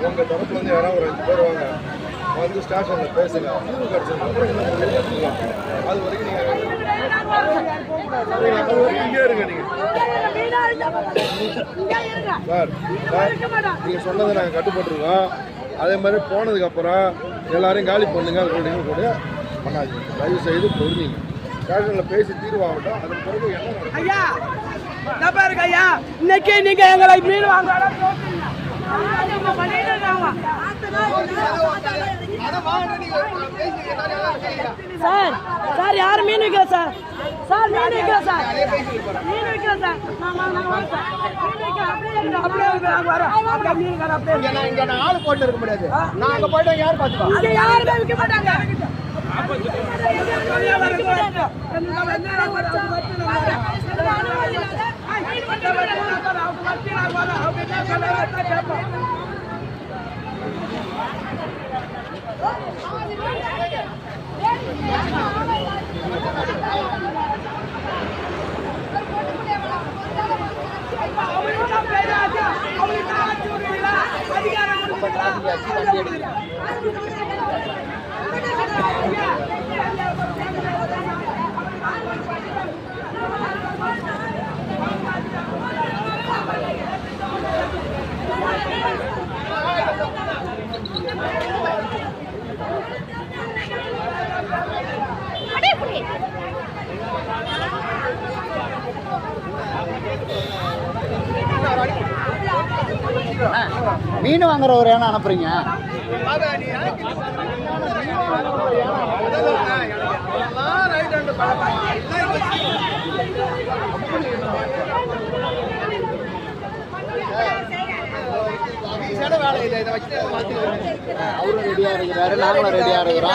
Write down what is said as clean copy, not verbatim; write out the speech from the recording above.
உங்க தரப்புல இருந்து யாராவது ஒரு 5 பேர் வாங்க வந்து ஸ்டேஷன்ல பேசுங்க. அது வரைக்கும் இங்கே இருங்க. நீங்க சார் நீங்க சொன்னதை நாங்கள் கட்டுப்பட்டுருக்கோம். அதே மாதிரி போனதுக்கு அப்புறம் எல்லாரையும் காலி பண்ணுங்க கூட பண்ணாது. தயவு செய்து பொறுமைங்க. ஸ்டேஷன்ல பேசி தீர்வாகட்டும். அதுக்கு பிறகு என்ன பாருங்க ஐயா, இன்னைக்கு நீங்க எங்களை மீன் வாங்க சார். சார் யாரும் மீன் வைக்கல சார். சார் மீன் வைக்கல சார். மீன் வைக்கல சார். இங்க நான் ஆளு போட்டு இருக்க முடியாது. நான் அங்க போயிட்டு யார் பாத்துப்பா? யாருமே விற்க மாட்டாங்க. மீன் வாங்குற ஒரு ஏன்னா அனுப்புறீங்க. அவரும் ரெடியா இருக்கிறாரு, நாங்களும் ரெடியா இருக்கிறோம்.